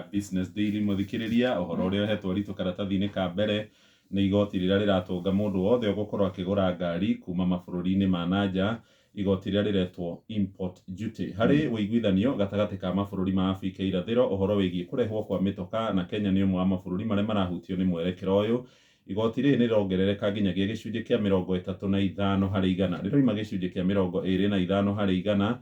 Business Daily muthikiriria uhoro uria uhetwo ritu karatathi-ini ka mbere ni igoti riria riratunga mundu wothe ugukorwo akigura ngari kuma mabururi-ini ma nanja, igoti riria riretwo import duty. Hari uiguithanio gatagati ka mabururi ma Afrika irathiro uhoro wigie kurehwo kwa mitoka, na Kenya ni umwe wa mabururi maria marahutio ni mwerekero uyu. Igoti riri ni rongerereka nginyagia gicunji kia 35 harĩ igana, riroima gicunji kia 25 harĩ igana.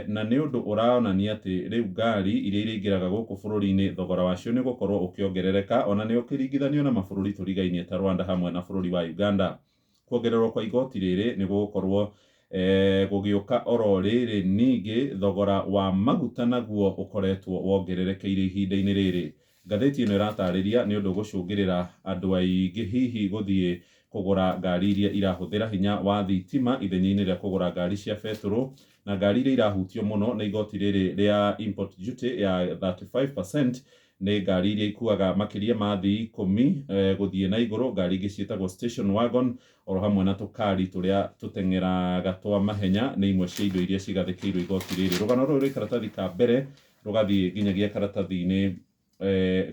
Na nĩ ũndũ ũraonania atĩ rĩu ngari iria iringĩraga gũkũ bũrũri-inĩ thogora wacio nĩ gũkorwo ũkĩongerereka, ona nĩ ũkĩringithanio na mabũrũri tũrigainie ta Rwanda hamwe na bũrũri wa Uganda. Kuongererwo kwa igoti rĩrĩ nĩ gũgũkorwo gũgĩũka oro rĩrĩ ningĩ thogora wa maguta naguo ũkoretwo wongererekeire ihinda-inĩ rĩrĩ. Ngathĩti ĩno ĩratarĩria nĩ ũndũ gũcũngĩrĩra andũ aingĩ hihi gũthiĩ kũgũra ngari iria irahũthĩra hinya wa thitima ithenya-inĩ rĩa kũgũra ngari cia betũrũ, na ngari iria irahutio mũno nĩ igoti rĩrĩ rĩa import duty ya 35% nĩ ngari iria ikuaga makĩria ma thii 10 gũthiĩ na igũrũ, ngari ingĩ ciĩtagwo station wagon, oro hamwe na tũkari tũrĩa tũteng'eraga twa mahenya nĩ imwe cia indo iria cigathĩkĩirwo igoti rĩrĩ. Rũgano rũrũ rwĩ karatathi ka mbere rũgathiĩ nginyagia karatathi-inĩ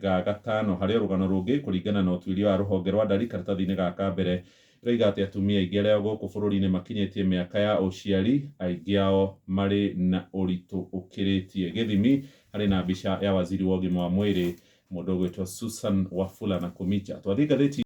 ga gatano, harĩa rũgano rũngĩ kũringana na ũtuĩria wa rũhonge rwa ndari karatathi-inĩ gaka mbere roiga atĩ atumia aingĩ arĩa gũkũ bũrũri-inĩ makinyĩtie mĩaka ya ũciari, aingĩ ao marĩ na ũritũ ũkĩrĩtie gĩthimi. Harĩ na mbica ya waziri wa ũgima wa mwĩrĩ mũndũ ũgwĩtwo Susan Wafula Nakhumicha. Twathiĩ ngathĩti